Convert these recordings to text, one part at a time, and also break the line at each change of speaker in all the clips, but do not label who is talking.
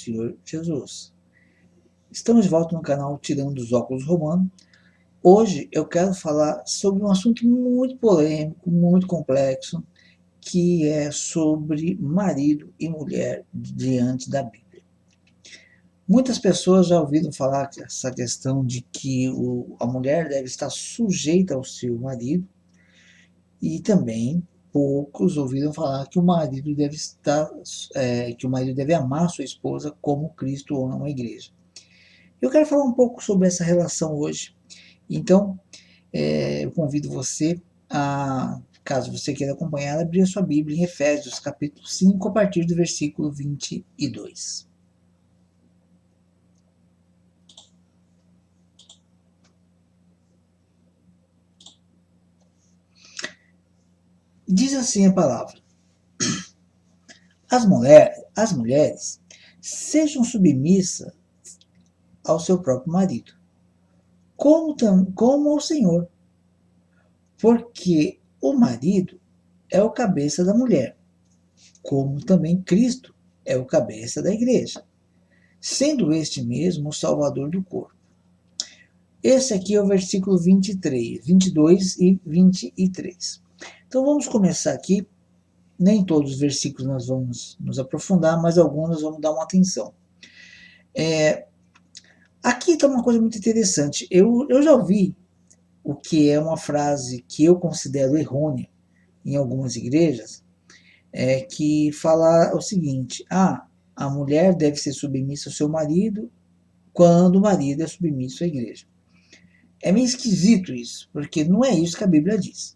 Senhor Jesus. Estamos de volta no canal Tirando os Óculos Romano. Hoje eu quero falar sobre um assunto muito polêmico, muito complexo, que é sobre marido e mulher diante da Bíblia. Muitas pessoas já ouviram falar essa questão de que a mulher deve estar sujeita ao seu marido, e também poucos ouviram falar que o marido deve que o marido deve amar sua esposa como Cristo ama a igreja. Eu quero falar um pouco sobre essa relação hoje. Então, eu convido você a, caso você queira acompanhar, abrir a sua Bíblia em Efésios, capítulo 5, a partir do versículo 22. Diz assim a palavra: as mulheres sejam submissas ao seu próprio marido, como ao Senhor, porque o marido é o cabeça da mulher, como também Cristo é o cabeça da igreja, sendo este mesmo o salvador do corpo. Esse aqui é o versículo 23, 22 e 23. Então vamos começar aqui. Nem todos os versículos nós vamos nos aprofundar, mas alguns nós vamos dar uma atenção. Aqui está uma coisa muito interessante. Eu já ouvi o que é uma frase que eu considero errônea em algumas igrejas, que fala o seguinte: a mulher deve ser submissa ao seu marido quando o marido é submisso à igreja. É meio esquisito isso, porque não é isso que a Bíblia diz.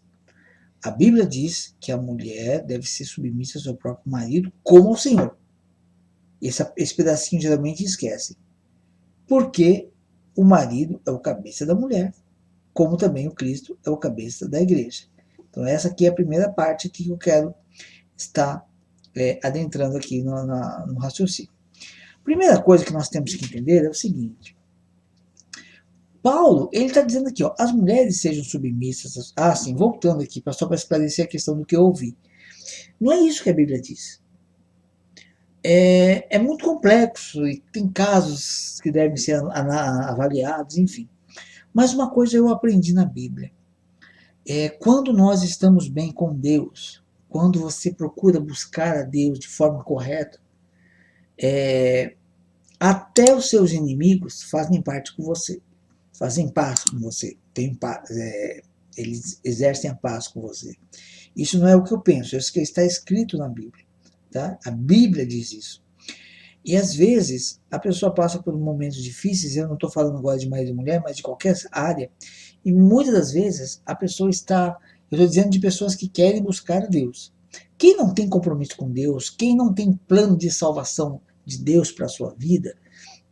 A Bíblia diz que a mulher deve ser submissa ao seu próprio marido como ao Senhor. Esse pedacinho geralmente esquece. Porque o marido é o cabeça da mulher, como também o Cristo é o cabeça da igreja. Então essa aqui é a primeira parte que eu quero estar adentrando aqui no raciocínio. A primeira coisa que nós temos que entender é o seguinte: Paulo, ele está dizendo aqui, as mulheres sejam submissas. Sim, voltando aqui, só para esclarecer a questão do que eu ouvi. Não é isso que a Bíblia diz. É muito complexo e tem casos que devem ser avaliados, enfim. Mas uma coisa eu aprendi na Bíblia. Quando nós estamos bem com Deus, quando você procura buscar a Deus de forma correta, até os seus inimigos fazem parte com você, fazem paz com você, eles exercem a paz com você. Isso não é o que eu penso, isso que está escrito na Bíblia. Tá? A Bíblia diz isso. E às vezes a pessoa passa por momentos difíceis, eu não estou falando agora de marido e mulher, mas de qualquer área, e muitas das vezes a pessoa está, eu estou dizendo de pessoas que querem buscar a Deus. Quem não tem compromisso com Deus, quem não tem plano de salvação de Deus para a sua vida,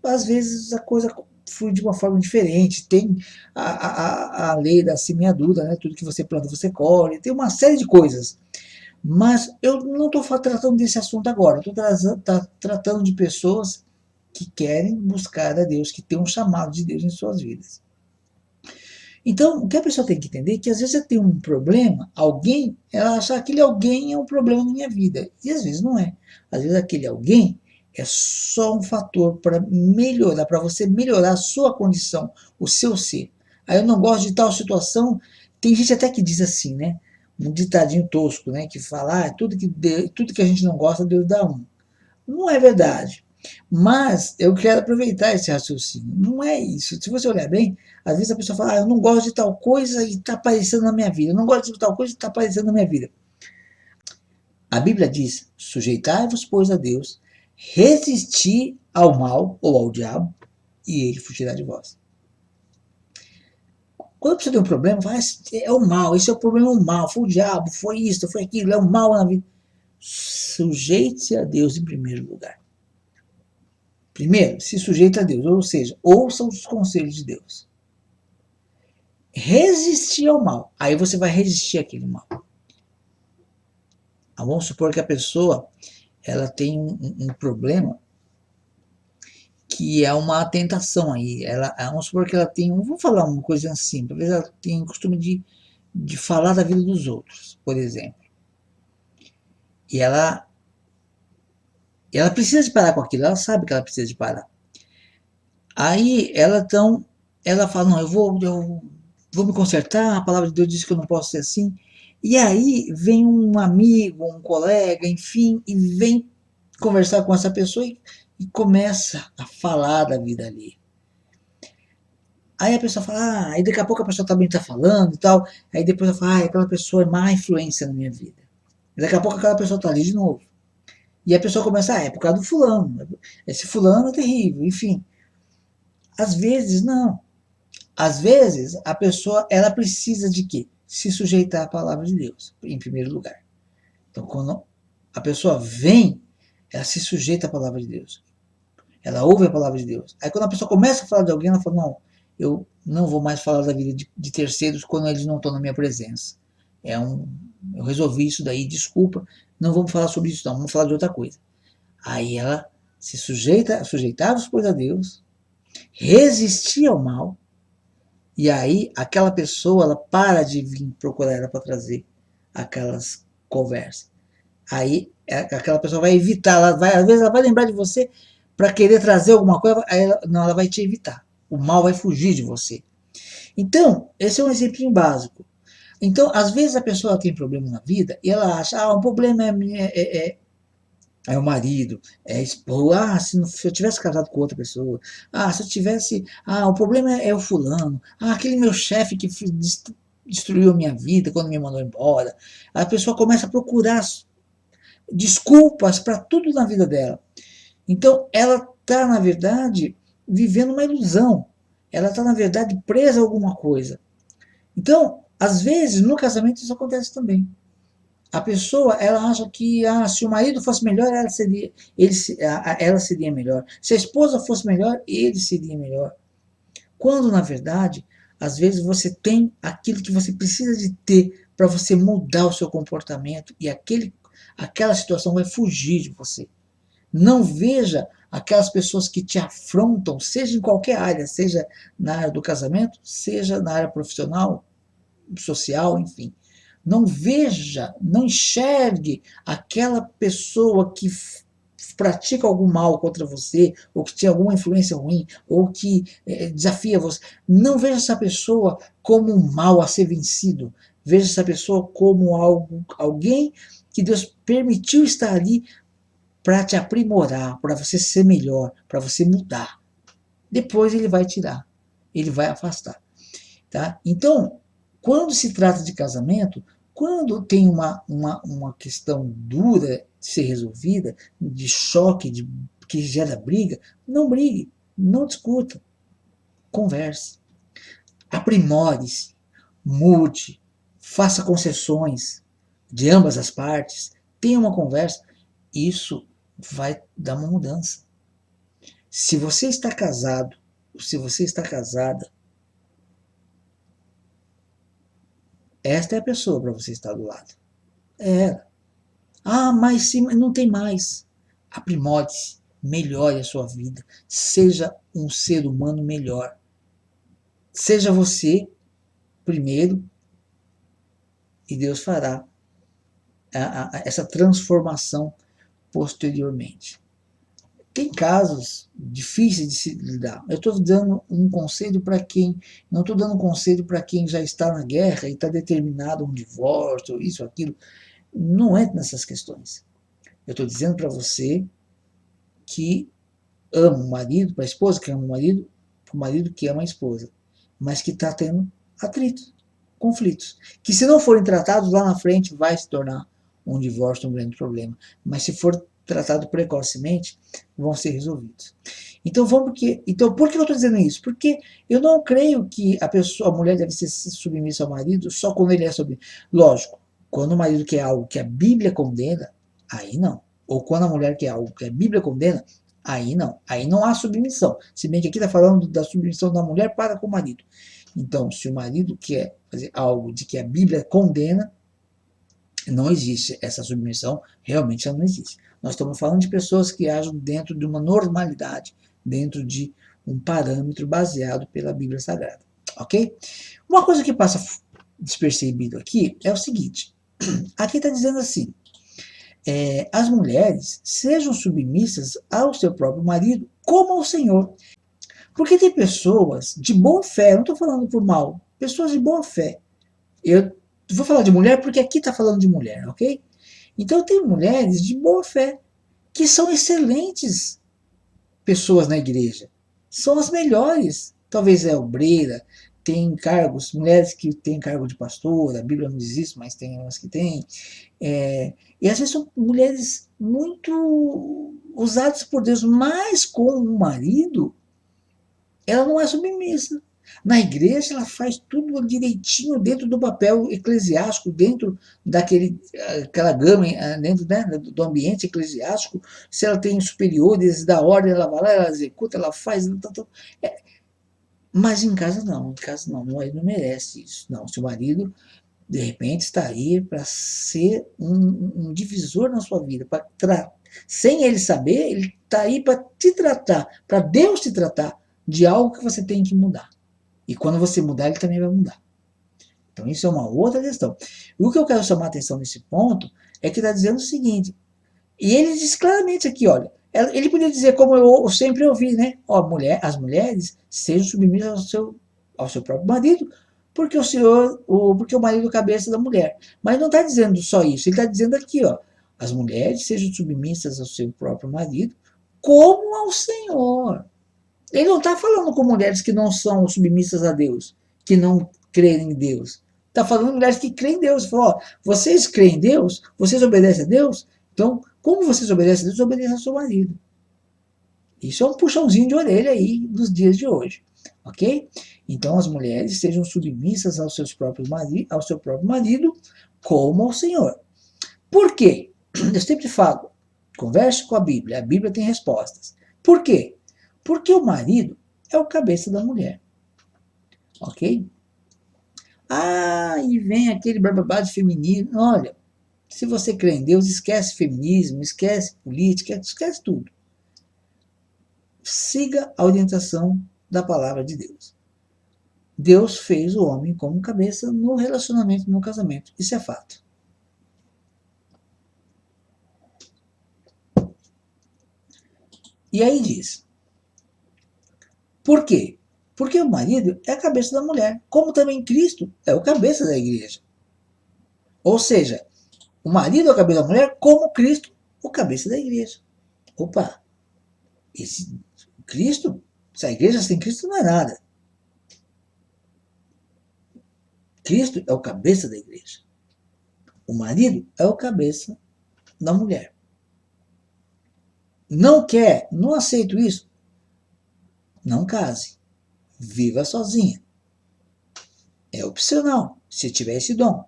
às vezes a coisa flui de uma forma diferente. Tem a lei da semeadura, né? Tudo que você planta você colhe, tem uma série de coisas. Mas eu não estou tratando desse assunto agora, estou tratando de pessoas que querem buscar a Deus, que têm um chamado de Deus em suas vidas. Então, o que a pessoa tem que entender é que às vezes você tem um problema, ela acha que aquele alguém é um problema na minha vida, e às vezes não é. Às vezes aquele alguém é só um fator para melhorar, para você melhorar a sua condição, o seu ser. Aí eu não gosto de tal situação, tem gente até que diz assim, né? Um ditadinho tosco, né? Que fala, tudo que a gente não gosta, Deus dá um. Não é verdade. Mas eu quero aproveitar esse raciocínio. Não é isso. Se você olhar bem, às vezes a pessoa fala, eu não gosto de tal coisa e está aparecendo na minha vida. Eu não gosto de tal coisa e está aparecendo na minha vida. A Bíblia diz, sujeitai-vos, pois, a Deus, resistir ao mal ou ao diabo, e ele fugirá de vós. Quando você tem um problema, fala, é o mal, esse é o problema, o mal, foi o diabo, foi isso, foi aquilo, é o mal na vida. Sujeite-se a Deus em primeiro lugar. Primeiro, se sujeita a Deus, ou seja, ouça os conselhos de Deus. Resistir ao mal, aí você vai resistir àquele mal. Vamos supor que a pessoa ela tem um problema que é uma tentação aí. Vamos supor que ela tem, vamos falar uma coisa assim, talvez ela tenha o costume de falar da vida dos outros, por exemplo. E ela Ela precisa de parar com aquilo, ela sabe que ela precisa de parar. Aí ela fala, não, eu vou me consertar, a palavra de Deus diz que eu não posso ser assim. E aí vem um amigo, um colega, enfim, e vem conversar com essa pessoa e começa a falar da vida ali. Aí a pessoa fala, aí daqui a pouco a pessoa também está falando e tal, aí depois ela fala, aquela pessoa é má influência na minha vida. E daqui a pouco aquela pessoa está ali de novo. E a pessoa começa, é por causa do fulano, esse fulano é terrível, enfim. Às vezes, não. Às vezes, a pessoa, ela precisa de quê? Se sujeitar à palavra de Deus, em primeiro lugar. Então, quando a pessoa vem, ela se sujeita à palavra de Deus. Ela ouve a palavra de Deus. Aí, quando a pessoa começa a falar de alguém, ela fala, não, eu não vou mais falar da vida de terceiros quando eles não estão na minha presença. Eu resolvi isso daí, desculpa, não vamos falar sobre isso não, vamos falar de outra coisa. Aí ela se sujeitava-se, pois, a Deus, resistia ao mal, e aí aquela pessoa ela para de vir procurar ela para trazer aquelas conversas. Aí aquela pessoa vai evitar, às vezes ela vai lembrar de você para querer trazer alguma coisa, aí ela vai te evitar. O mal vai fugir de você. Então, esse é um exemplo básico. Então, às vezes a pessoa tem problema na vida e ela acha, o problema é o marido, é a esposa, se eu tivesse casado com outra pessoa, se eu tivesse, o problema é o fulano, aquele meu chefe que destruiu a minha vida quando me mandou embora. A pessoa começa a procurar desculpas para tudo na vida dela. Então, ela está, na verdade, vivendo uma ilusão. Ela está, na verdade, presa a alguma coisa. Então, às vezes, no casamento isso acontece também. A pessoa, ela acha que se o marido fosse melhor, ela seria melhor. Se a esposa fosse melhor, ele seria melhor. Quando, na verdade, às vezes você tem aquilo que você precisa de ter para você mudar o seu comportamento e aquela situação vai fugir de você. Não veja aquelas pessoas que te afrontam, seja em qualquer área, seja na área do casamento, seja na área profissional, social, enfim. Não veja, não enxergue aquela pessoa que pratica algum mal contra você, ou que tem alguma influência ruim, ou que desafia você. Não veja essa pessoa como um mal a ser vencido. Veja essa pessoa como alguém que Deus permitiu estar ali para te aprimorar, para você ser melhor, para você mudar. Depois ele vai tirar, ele vai afastar. Tá? Então, quando se trata de casamento, quando tem uma questão dura de ser resolvida, de choque, que gera briga, não brigue, não discuta, converse, aprimore-se, mude, faça concessões de ambas as partes, tenha uma conversa, isso vai dar uma mudança. Se você está casado, se você está casada, esta é a pessoa para você estar do lado. É ela. Mas sim, não tem mais. Aprimore-se, melhore a sua vida, seja um ser humano melhor. Seja você primeiro e Deus fará essa transformação posteriormente. Tem casos difíceis de se lidar. Eu estou dando um conselho para quem, não estou dando um conselho para quem já está na guerra e está determinado a um divórcio, isso, aquilo. Não entra nessas questões. Eu estou dizendo para você que ama o marido, para a esposa que ama o marido que ama a esposa, mas que está tendo atritos, conflitos, que se não forem tratados lá na frente vai se tornar um divórcio um grande problema, mas se for tratado precocemente, vão ser resolvidos. Então, por que eu estou dizendo isso? Porque eu não creio que a mulher deve ser submissa ao marido só quando ele é submisso. Lógico, quando o marido quer algo que a Bíblia condena, aí não. Ou quando a mulher quer algo que a Bíblia condena, aí não. Aí não há submissão. Se bem que aqui está falando da submissão da mulher para com o marido. Então, se o marido quer fazer algo de que a Bíblia condena, não existe essa submissão, realmente ela não existe. Nós estamos falando de pessoas que agem dentro de uma normalidade, dentro de um parâmetro baseado pela Bíblia Sagrada. Ok? Uma coisa que passa despercebido aqui é o seguinte. Aqui está dizendo assim, as mulheres sejam submissas ao seu próprio marido como ao Senhor. Porque tem pessoas de boa fé, eu não estou falando por mal, pessoas de boa fé. Eu vou falar de mulher porque aqui está falando de mulher, ok? Então tem mulheres de boa fé que são excelentes pessoas na igreja. São as melhores. Talvez é obreira, tem cargos, mulheres que têm cargo de pastora, a Bíblia não diz isso, mas tem umas que têm. E às vezes são mulheres muito usadas por Deus, mas com o marido, ela não é submissa. Na igreja ela faz tudo direitinho dentro do papel eclesiástico, dentro daquela gama, dentro, né, do ambiente eclesiástico. Se ela tem superiores da ordem, ela vai lá, ela executa, ela faz. Mas em casa não, o marido não merece isso. Não, se o marido de repente está aí para ser um divisor na sua vida, sem ele saber, ele está aí para te tratar, para Deus te tratar de algo que você tem que mudar. E quando você mudar, ele também vai mudar. Então isso é uma outra questão. O que eu quero chamar a atenção nesse ponto é que está dizendo o seguinte, e ele diz claramente aqui, olha, ele podia dizer, como eu sempre ouvi, né? Ó, as mulheres sejam submissas ao seu próprio marido, porque porque o marido é a cabeça da mulher. Mas não está dizendo só isso, ele está dizendo aqui, ó, as mulheres sejam submissas ao seu próprio marido, como ao Senhor. Ele não está falando com mulheres que não são submissas a Deus, que não creem em Deus. Está falando com mulheres que creem em Deus. Ele falou, ó, vocês creem em Deus? Vocês obedecem a Deus? Então, como vocês obedecem a Deus, obedeçam ao seu marido. Isso é um puxãozinho de orelha aí nos dias de hoje. Ok? Então, as mulheres sejam submissas ao seu próprio marido, como ao Senhor. Por quê? Eu sempre falo, converse com a Bíblia tem respostas. Por quê? Porque o marido é o cabeça da mulher. Ok? E vem aquele bababá de feminismo. Olha, se você crê em Deus, esquece feminismo, esquece política, esquece tudo. Siga a orientação da palavra de Deus. Deus fez o homem como cabeça no relacionamento, no casamento. Isso é fato. E aí diz, por quê? Porque o marido é a cabeça da mulher, como também Cristo é o cabeça da igreja. Ou seja, o marido é o cabeça da mulher, como Cristo, o cabeça da igreja. Opa, Cristo, se a igreja sem Cristo não é nada. Cristo é o cabeça da igreja. O marido é o cabeça da mulher. Não quer, não aceito isso, não case. Viva sozinha. É opcional, se tiver esse dom.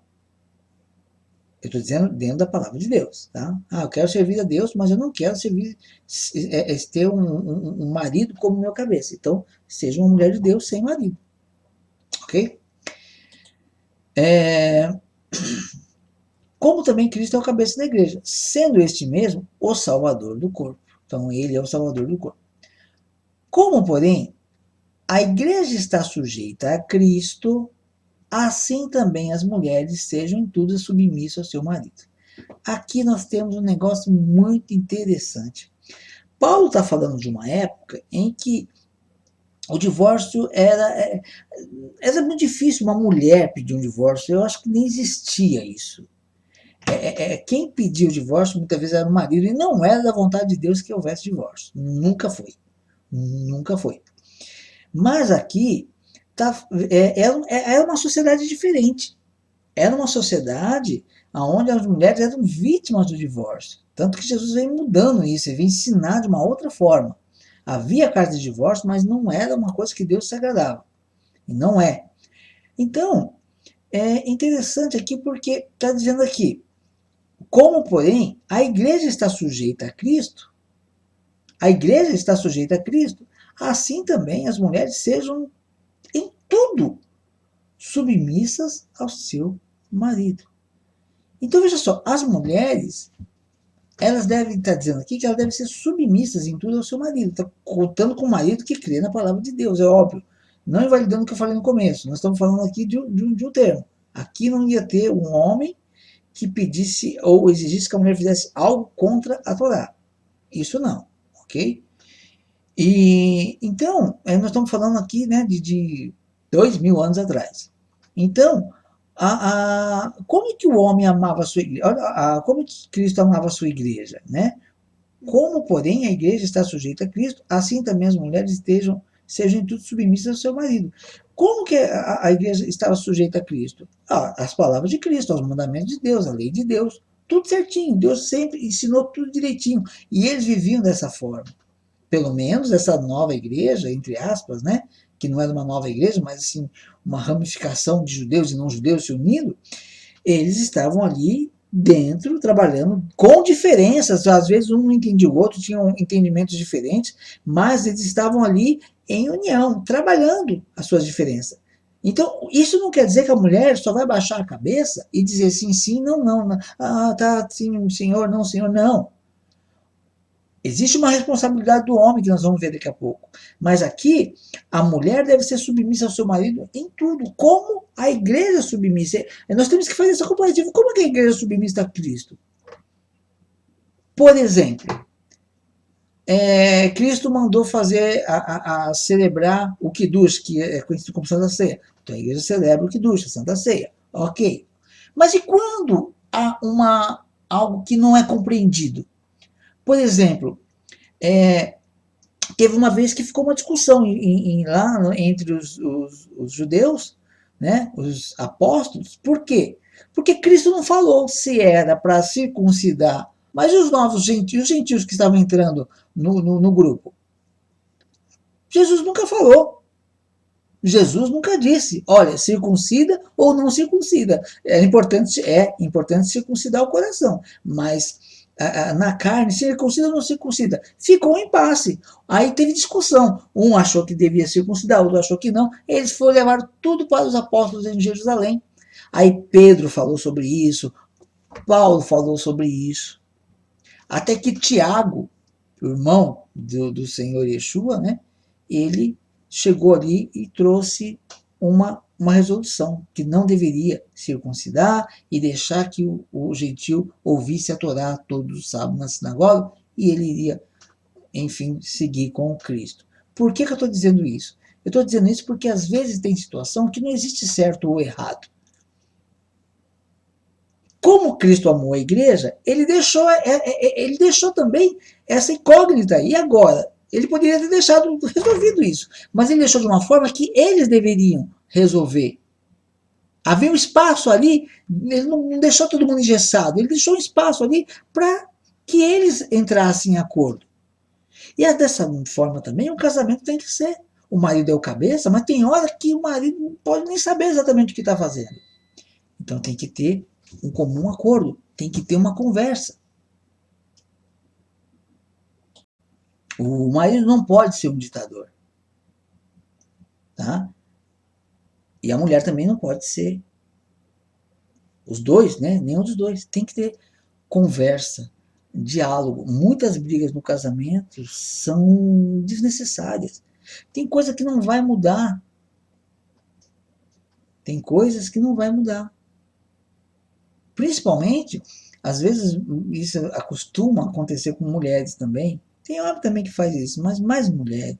Eu estou dizendo dentro da palavra de Deus. Tá? Eu quero servir a Deus, mas eu não quero ter um marido como meu cabeça. Então, seja uma mulher de Deus sem marido. Ok? Como também Cristo é o cabeça da igreja, sendo este mesmo o salvador do corpo. Então, ele é o salvador do corpo. Como, porém, a igreja está sujeita a Cristo, assim também as mulheres sejam em tudo submissas ao seu marido. Aqui nós temos um negócio muito interessante. Paulo está falando de uma época em que o divórcio era muito difícil uma mulher pedir um divórcio. Eu acho que nem existia isso. Quem pediu o divórcio muitas vezes era o marido, e não era da vontade de Deus que houvesse divórcio. Nunca foi. Nunca foi. Mas aqui era uma sociedade diferente. Era uma sociedade onde as mulheres eram vítimas do divórcio. Tanto que Jesus vem mudando isso, ele vem ensinar de uma outra forma. Havia carta de divórcio, mas não era uma coisa que Deus se agradava. E não é. Então, é interessante aqui porque está dizendo aqui, como, porém, a igreja está sujeita a Cristo, assim também as mulheres sejam em tudo submissas ao seu marido. Então veja só, as mulheres, elas devem estar dizendo aqui que elas devem ser submissas em tudo ao seu marido. Está contando com o marido que crê na palavra de Deus, é óbvio. Não invalidando o que eu falei no começo, nós estamos falando aqui de um termo. Aqui não ia ter um homem que pedisse ou exigisse que a mulher fizesse algo contra a Torá. Isso não, ok? E então, nós estamos falando aqui, né, de 2000 anos atrás. Então, como que o homem amava a sua igreja? Como que Cristo amava a sua igreja, né? Como, porém, a igreja está sujeita a Cristo, assim também as mulheres sejam em tudo submissas ao seu marido. Como que a igreja estava sujeita a Cristo? As palavras de Cristo, aos mandamentos de Deus, a lei de Deus, tudo certinho. Deus sempre ensinou tudo direitinho. E eles viviam dessa forma. Pelo menos essa nova igreja, entre aspas, né? Que não era uma nova igreja, mas assim, uma ramificação de judeus e não judeus se unindo, eles estavam ali dentro, trabalhando com diferenças, às vezes um não entendia o outro, tinham entendimentos diferentes, mas eles estavam ali em união, trabalhando as suas diferenças. Então, isso não quer dizer que a mulher só vai baixar a cabeça e dizer sim, sim, não, não, não. Tá, sim, senhor, não. Existe uma responsabilidade do homem, que nós vamos ver daqui a pouco. Mas aqui, a mulher deve ser submissa ao seu marido em tudo. Como a igreja é submissa. Nós temos que fazer essa comparativa. Como é que a igreja é submissa a Cristo? Por exemplo, Cristo mandou fazer, a celebrar o Kiddush, que é conhecido como Santa Ceia. Então a igreja celebra o Kiddush, a Santa Ceia. Ok. Mas e quando há algo que não é compreendido? Por exemplo, teve uma vez que ficou uma discussão lá entre os judeus, né, os apóstolos. Por quê? Porque Cristo não falou se era para circuncidar, mas os novos gentios, os gentios que estavam entrando no grupo. Jesus nunca falou. Jesus nunca disse, olha, circuncida ou não circuncida. É importante circuncidar o coração, mas na carne, circuncida ou não circuncida. Ficou um impasse. Aí teve discussão. Um achou que devia circuncidar, outro achou que não. Eles foram levar tudo para os apóstolos em Jerusalém. Aí Pedro falou sobre isso, Paulo falou sobre isso. Até que Tiago, o irmão do Senhor Yeshua, né, ele chegou ali e trouxe uma resolução, que não deveria circuncidar e deixar que o gentil ouvisse a Torá todos os sábados na sinagoga, e ele iria, enfim, seguir com o Cristo. Por que eu estou dizendo isso? Eu estou dizendo isso porque às vezes tem situação que não existe certo ou errado. Como Cristo amou a igreja, ele deixou também essa incógnita. E agora? Ele poderia ter deixado resolvido isso, mas ele deixou de uma forma que eles deveriam resolver. Havia um espaço ali, ele não deixou todo mundo engessado, ele deixou um espaço ali para que eles entrassem em acordo. E dessa forma também, o casamento tem que ser. O marido é o cabeça, mas tem hora que o marido não pode nem saber exatamente o que está fazendo. Então tem que ter um comum acordo, tem que ter uma conversa. O marido não pode ser um ditador. Tá? E a mulher também não pode ser. Os dois, né? Nenhum dos dois. Tem que ter conversa, diálogo. Muitas brigas no casamento são desnecessárias. Tem coisa que não vai mudar. Tem coisas que não vai mudar. Principalmente, às vezes, isso acostuma acontecer com mulheres também. Tem homem também que faz isso, mas mais mulher.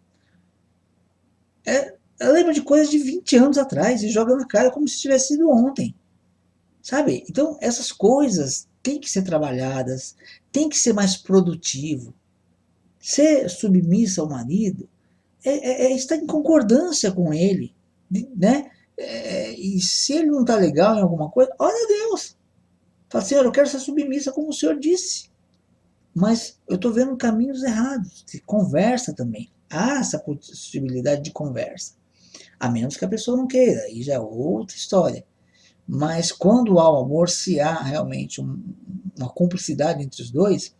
Ela lembra de coisas de 20 anos atrás e joga na cara como se tivesse sido ontem. Sabe? Então, essas coisas têm que ser trabalhadas, tem que ser mais produtivo. Ser submissa ao marido estar em concordância com ele, né? E se ele não está legal em alguma coisa, olha a Deus. Fala, Senhor, eu quero ser submissa como o Senhor disse. Mas eu estou vendo caminhos errados. Conversa também. Há essa possibilidade de conversa. A menos que a pessoa não queira, aí já é outra história. Mas quando há o amor, se há realmente uma cumplicidade entre os dois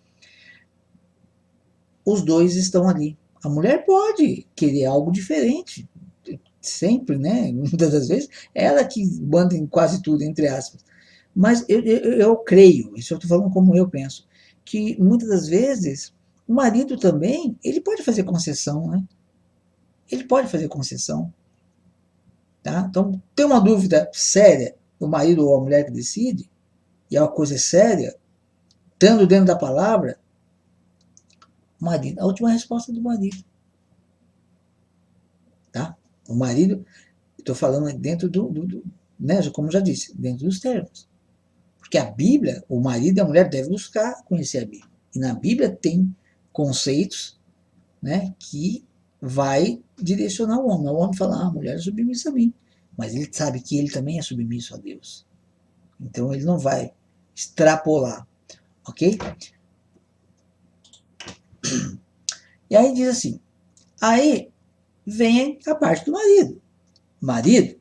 estão ali. A mulher pode querer algo diferente, sempre, né? Muitas das vezes, ela que manda em quase tudo, entre aspas. Mas eu creio, isso eu estou falando como eu penso, que muitas das vezes o marido também, ele pode fazer concessão, né? Ele pode fazer concessão. Tá? Então, tem uma dúvida séria, o marido ou a mulher que decide, e é uma coisa séria, estando dentro da palavra, o marido, a última resposta do marido. Tá? O marido, estou falando dentro né, como já disse, dentro dos termos. Porque a Bíblia, o marido e a mulher devem buscar conhecer a Bíblia. E na Bíblia tem conceitos, né, que vai direcionar o homem. O homem fala, a mulher é submissa a mim. Mas ele sabe que ele também é submisso a Deus. Então ele não vai extrapolar. Ok? E aí diz assim, aí vem a parte do marido. Marido,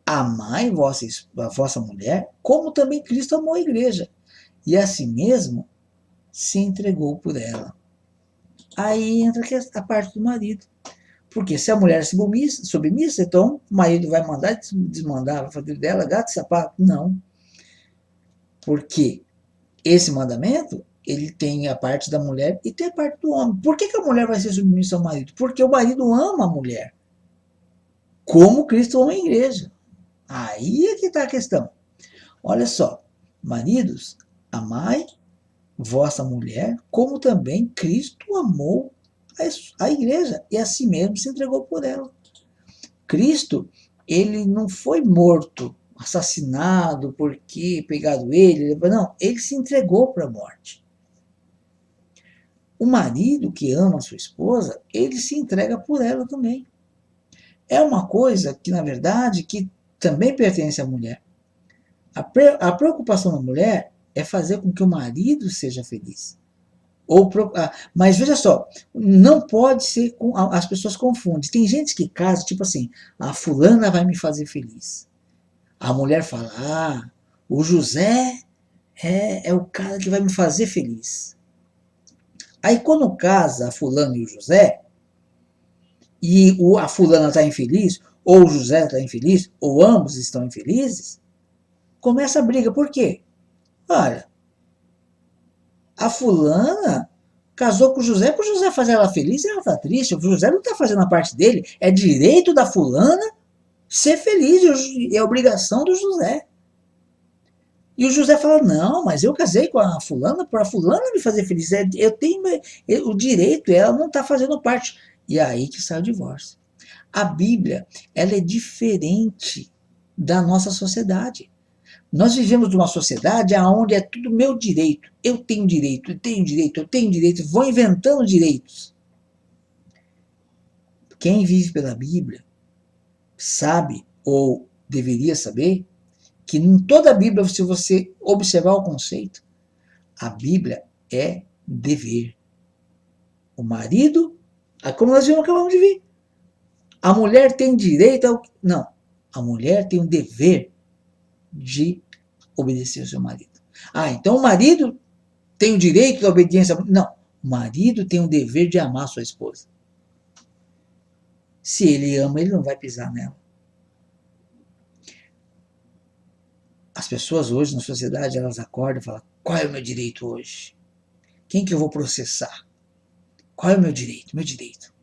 amai a vossa mulher, como também Cristo amou a igreja, e assim mesmo se entregou por ela. Aí entra a parte do marido. Porque se a mulher é submissa, então o marido vai mandar desmandar, vai fazer dela gato e sapato? Não. Porque esse mandamento, ele tem a parte da mulher e tem a parte do homem. Por que a mulher vai ser submissa ao marido? Porque o marido ama a mulher. Como Cristo ama a igreja. Aí é que está a questão. Olha só, maridos, amai vossa mulher, como também Cristo amou a igreja e a si mesmo se entregou por ela. Cristo, ele não foi morto, assassinado porque pegado ele, não, ele se entregou para a morte. O marido que ama a sua esposa, ele se entrega por ela também. É uma coisa que, na verdade, que também pertence à mulher. A preocupação da mulher é fazer com que o marido seja feliz. Mas veja só, não pode ser, as pessoas confundem. Tem gente que casa, tipo assim, a fulana vai me fazer feliz. A mulher fala, o José é o cara que vai me fazer feliz. Aí quando casa a fulana e o José, e a fulana está infeliz, ou o José está infeliz, ou ambos estão infelizes, começa a briga. Por quê? Olha, a fulana casou com o José para o José fazer ela feliz e ela está triste. O José não está fazendo a parte dele. É direito da fulana ser feliz. É obrigação do José. E o José fala, não, mas eu casei com a fulana para a fulana me fazer feliz. Eu tenho o direito, ela não está fazendo parte. E é aí que sai o divórcio. A Bíblia, ela é diferente da nossa sociedade. Nós vivemos numa sociedade onde é tudo meu direito. Eu tenho direito, eu tenho direito, eu tenho direito. Vou inventando direitos. Quem vive pela Bíblia sabe, ou deveria saber, que em toda a Bíblia, se você observar o conceito, a Bíblia é dever. O marido, como nós acabamos de ver, a mulher tem direito ao... Não, a mulher tem o dever de obedecer ao seu marido. Então o marido tem o direito da obediência. Não, o marido tem o dever de amar sua esposa. Se ele ama, ele não vai pisar nela. As pessoas hoje na sociedade, elas acordam e falam, qual é o meu direito hoje? Quem que eu vou processar? Qual é o meu direito? Meu direito.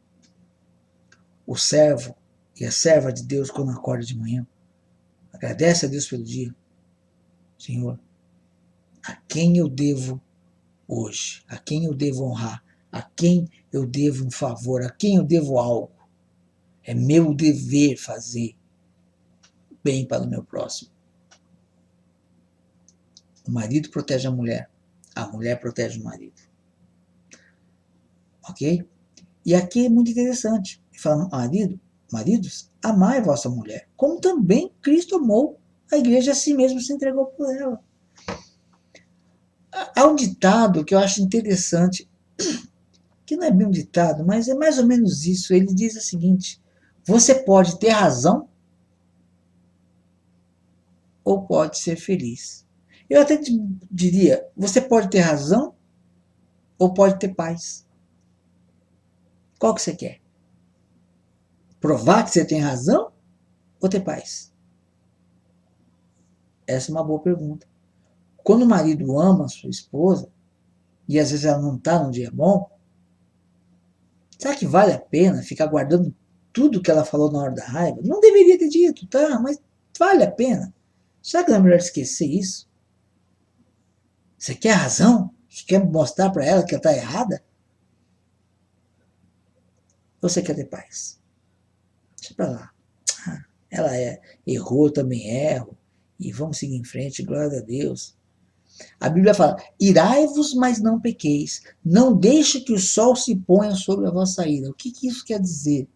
O servo e a serva de Deus, quando acorda de manhã, agradece a Deus pelo dia. Senhor, a quem eu devo hoje? A quem eu devo honrar? A quem eu devo um favor? A quem eu devo algo? É meu dever fazer bem para o meu próximo. O marido protege a mulher protege o marido. Ok? E aqui é muito interessante. Fala, maridos, amai a vossa mulher, como também Cristo amou a igreja, a si mesmo se entregou por ela. Há um ditado que eu acho interessante, que não é bem um ditado, mas é mais ou menos isso. Ele diz o seguinte, você pode ter razão ou pode ser feliz. Eu até te diria, você pode ter razão ou pode ter paz. Qual que você quer? Provar que você tem razão ou ter paz? Essa é uma boa pergunta. Quando o marido ama a sua esposa, e às vezes ela não está num dia bom, será que vale a pena ficar guardando tudo que ela falou na hora da raiva? Não deveria ter dito, tá? Mas vale a pena. Será que não é melhor esquecer isso? Você quer razão? Você quer mostrar para ela que ela está errada? Ou você quer ter paz? Deixa para lá. Ela errou, eu também erro. E vamos seguir em frente, glória a Deus. A Bíblia fala: irai-vos, mas não pequeis. Não deixe que o sol se ponha sobre a vossa ira. O que isso quer dizer?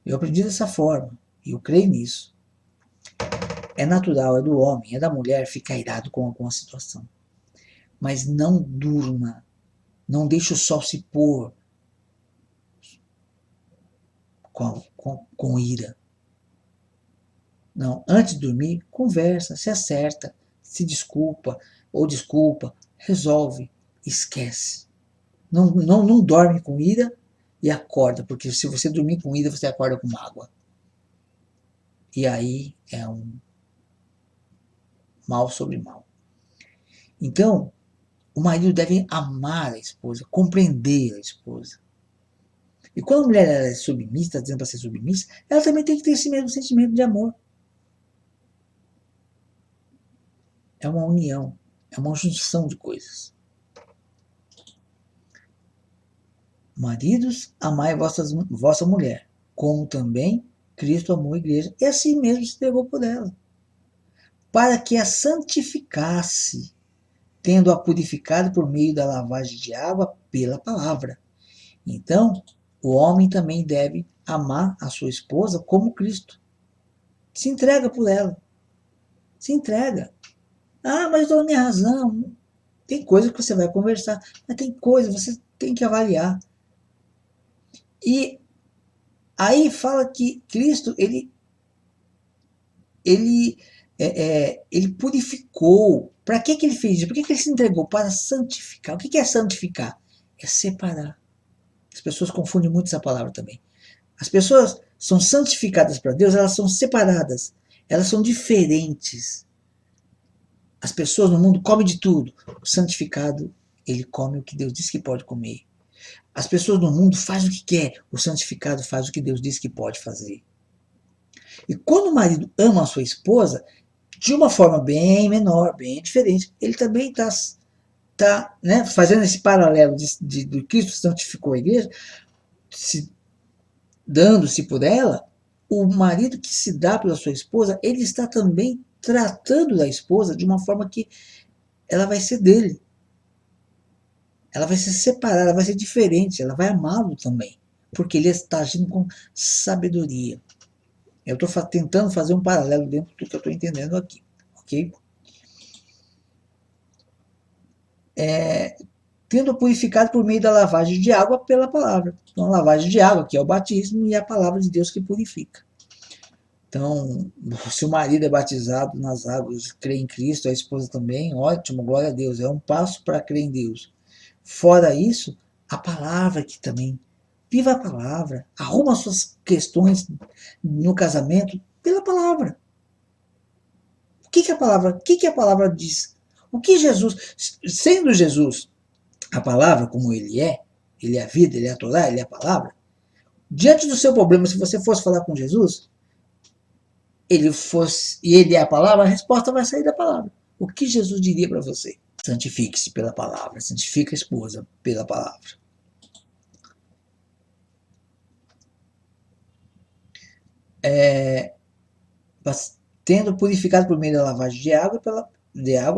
Eu aprendi dessa forma. E eu creio nisso. É natural, é do homem, é da mulher ficar irado com alguma situação. Mas não durma. Não deixe o sol se pôr com ira. Não, antes de dormir, conversa, se acerta, se desculpa, ou desculpa, resolve, esquece. Não dorme com ira e acorda, porque se você dormir com ira, você acorda com mágoa. E aí é um mal sobre mal. Então, o marido deve amar a esposa, compreender a esposa. E quando a mulher é submissa, está dizendo para ser submissa, ela também tem que ter esse mesmo sentimento de amor. É uma união, é uma junção de coisas. Maridos, amai vossa mulher, como também Cristo amou a igreja, e assim mesmo se entregou por ela, para que a santificasse, tendo-a purificado por meio da lavagem de água pela palavra. Então, o homem também deve amar a sua esposa como Cristo. Se entrega por ela. Se entrega. Ah, mas dou a minha razão. Tem coisa que você vai conversar, mas tem coisa que você tem que avaliar. E aí fala que Cristo, ele purificou. Para que ele fez isso? Por que ele se entregou? Para santificar. O que é santificar? É separar. As pessoas confundem muito essa palavra também. As pessoas são santificadas para Deus, elas são separadas. Elas são diferentes. As pessoas no mundo comem de tudo. O santificado, ele come o que Deus disse que pode comer. As pessoas no mundo fazem o que quer. O santificado faz o que Deus disse que pode fazer. E quando o marido ama a sua esposa, de uma forma bem menor, bem diferente, ele também está né, fazendo esse paralelo de Cristo santificou a igreja, dando-se por ela, o marido que se dá pela sua esposa, ele está também tratando da esposa de uma forma que ela vai ser dele. Ela vai ser separada, ela vai ser diferente, ela vai amá-lo também, porque ele está agindo com sabedoria. Eu estou tentando fazer um paralelo dentro do que eu estou entendendo aqui, ok? Tendo purificado por meio da lavagem de água pela palavra. Então, a lavagem de água, que é o batismo, e a palavra de Deus que purifica. Então, se o marido é batizado nas águas, crê em Cristo, a esposa também, ótimo, glória a Deus, é um passo para crer em Deus. Fora isso, a palavra que também, viva a palavra, arruma suas questões no casamento pela palavra. O que a palavra diz? O que Jesus, sendo Jesus a palavra como ele é a vida, ele é a Torá, ele é a palavra, diante do seu problema, se você fosse falar com Jesus, e ele é a palavra, a resposta vai sair da palavra. O que Jesus diria para você? Santifique-se pela palavra, santifica a esposa pela palavra. Tendo purificado por meio da lavagem de água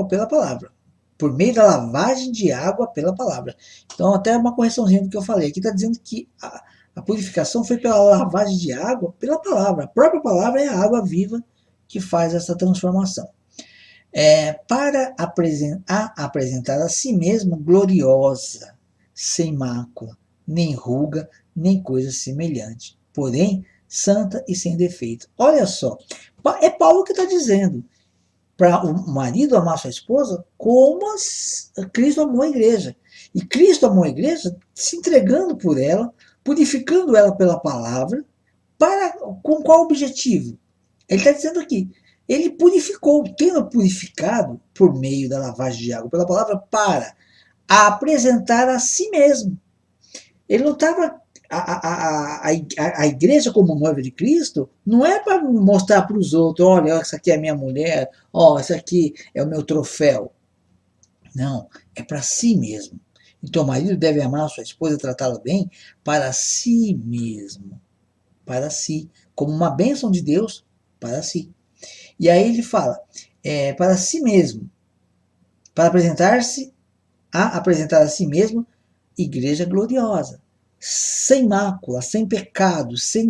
pela palavra. Por meio da lavagem de água pela palavra. Então, até uma correçãozinha do que eu falei. Aqui está dizendo que a purificação foi pela lavagem de água pela palavra. A própria palavra é a água viva que faz essa transformação. Para apresentar a si mesma gloriosa, sem mácula, nem ruga, nem coisa semelhante, porém santa e sem defeito. Olha só, é Paulo que está dizendo para o marido amar sua esposa como Cristo amou a igreja. E Cristo amou a igreja se entregando por ela, purificando ela pela palavra, com qual objetivo? Ele está dizendo aqui, ele purificou, tendo purificado por meio da lavagem de água pela palavra, para apresentar a si mesmo. Ele não estava a igreja como noiva de Cristo não é para mostrar para os outros, olha, essa aqui é a minha mulher, ó, essa aqui é o meu troféu. Não, é para si mesmo. Então o marido deve amar a sua esposa e tratá-la bem para si mesmo. Para si. Como uma bênção de Deus para si. E aí ele fala, para si mesmo. Para apresentar a si mesmo igreja gloriosa. Sem mácula, sem pecado, sem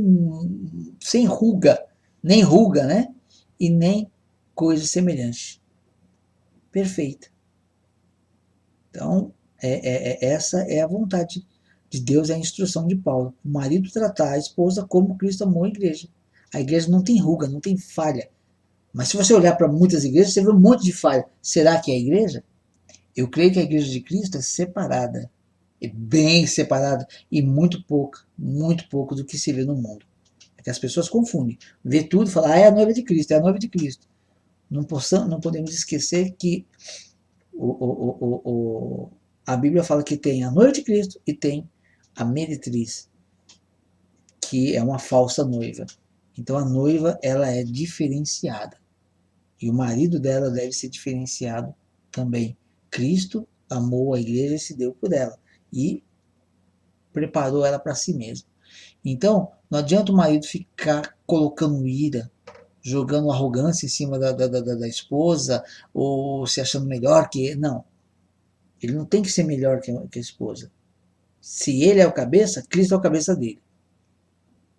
ruga. Nem ruga, né? E nem coisa semelhante. Perfeita. Então, essa é a vontade de Deus, é a instrução de Paulo. O marido tratar a esposa como Cristo amou a igreja. A igreja não tem ruga, não tem falha. Mas se você olhar para muitas igrejas, você vê um monte de falha. Será que é a igreja? Eu creio que a igreja de Cristo é separada. É bem separada e muito pouco do que se vê no mundo. É que as pessoas confundem. Vê tudo e falam, é a noiva de Cristo, é a noiva de Cristo. Não podemos esquecer que a Bíblia fala que tem a noiva de Cristo e tem a meretriz, que é uma falsa noiva. Então a noiva, ela é diferenciada. E o marido dela deve ser diferenciado também. Cristo amou a igreja e se deu por ela. E preparou ela para si mesmo. Então, não adianta o marido ficar colocando ira, jogando arrogância em cima da esposa, ou se achando melhor que... Não. Ele não tem que ser melhor que a esposa. Se ele é o cabeça, Cristo é o cabeça dele.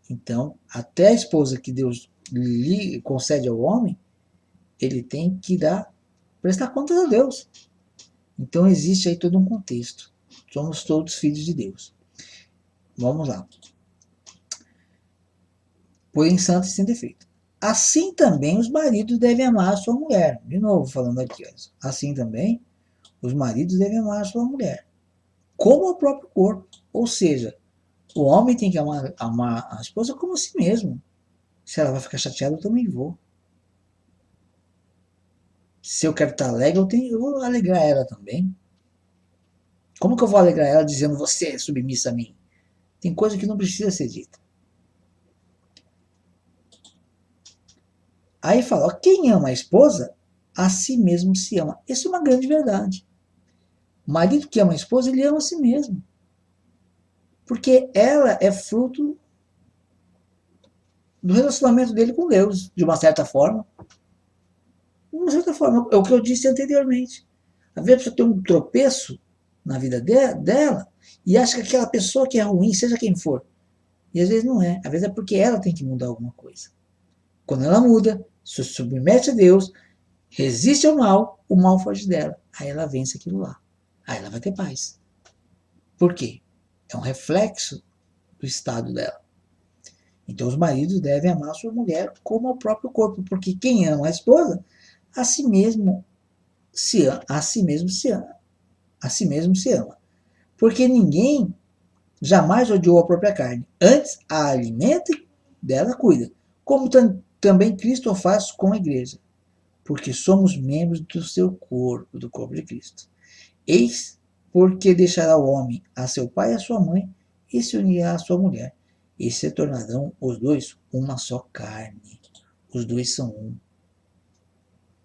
Então, até a esposa que Deus lhe concede ao homem, ele tem que prestar contas a Deus. Então existe aí todo um contexto. Somos todos filhos de Deus. Vamos lá. Porém santos e sem defeito. Assim também os maridos devem amar a sua mulher. De novo falando aqui. Assim também os maridos devem amar a sua mulher. Como o próprio corpo. Ou seja, o homem tem que amar a esposa como a si mesmo. Se ela vai ficar chateada, eu também vou. Se eu quero estar alegre, eu vou alegrar ela também. Como que eu vou alegrar ela dizendo você é submissa a mim? Tem coisa que não precisa ser dita. Aí fala, ó, quem ama a esposa, a si mesmo se ama. Isso é uma grande verdade. O marido que ama a esposa, ele ama a si mesmo. Porque ela é fruto do relacionamento dele com Deus, de uma certa forma. De uma certa forma, é o que eu disse anteriormente. Às vezes a pessoa tem um tropeço na vida dela e acha que aquela pessoa que é ruim, seja quem for. E às vezes não é. Às vezes é porque ela tem que mudar alguma coisa. Quando ela muda, se submete a Deus, resiste ao mal, o mal foge dela. Aí ela vence aquilo lá. Aí ela vai ter paz. Por quê? É um reflexo do estado dela. Então os maridos devem amar a sua mulher como ao próprio corpo, porque quem ama a esposa, a si mesmo se ama, a si mesmo se ama, a si mesmo se ama. Porque ninguém jamais odiou a própria carne, antes a alimenta e dela cuida, como também Cristo faz com a igreja, porque somos membros do seu corpo, do corpo de Cristo. Eis porque deixará o homem a seu pai e a sua mãe, e se unirá à sua mulher, e se tornarão os dois uma só carne. Os dois são um.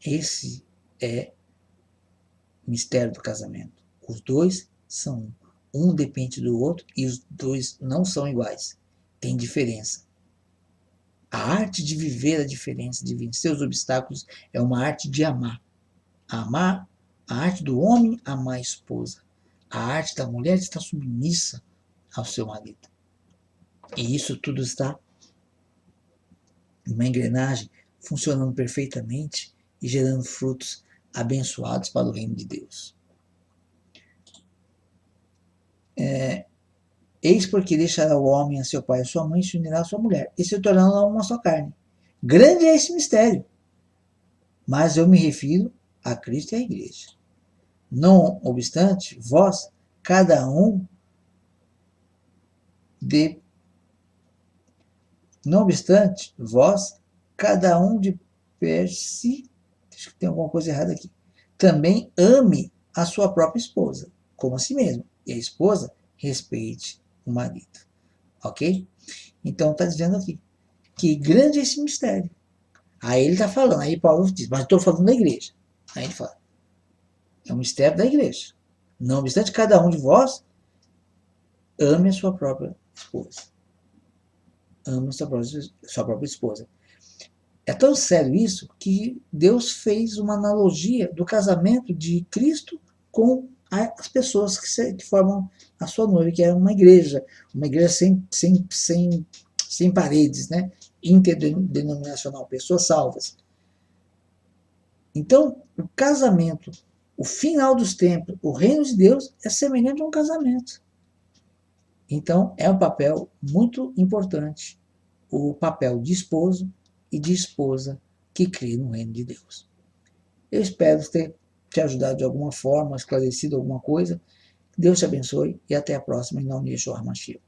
Esse é o mistério do casamento. Os dois são um. Um depende do outro e os dois não são iguais. Tem diferença. A arte de viver a diferença, de vencer os obstáculos, é uma arte de amar. Amar, a arte do homem, amar a esposa. A arte da mulher está submissa ao seu marido. E isso tudo está numa engrenagem funcionando perfeitamente e gerando frutos abençoados para o reino de Deus. Eis porque deixará o homem a seu pai e a sua mãe e se unirá à sua mulher, e se tornarão uma só carne. Grande é esse mistério, mas eu me refiro a Cristo e à igreja. Não obstante, vós, cada um de Não obstante, vós, cada um de per si, acho que tem alguma coisa errada aqui, também ame a sua própria esposa, como a si mesmo, e a esposa respeite o marido. Ok? Então está dizendo aqui que grande é esse mistério. Aí ele está falando, aí Paulo diz, mas estou falando da igreja. Aí ele fala, é um mistério da igreja. Não obstante, cada um de vós ame a sua própria esposa. Ame a sua própria esposa. É tão sério isso que Deus fez uma analogia do casamento de Cristo com as pessoas que formam a sua noiva, que é uma igreja sem paredes, né? Interdenominacional, pessoas salvas. Então, o casamento, o final dos tempos, o reino de Deus é semelhante a um casamento. Então, é um papel muito importante, o papel de esposo e de esposa que crê no reino de Deus. Eu espero ter te ajudado de alguma forma, esclarecido alguma coisa. Deus te abençoe e até a próxima, em nome de Yeshua HaMashiach.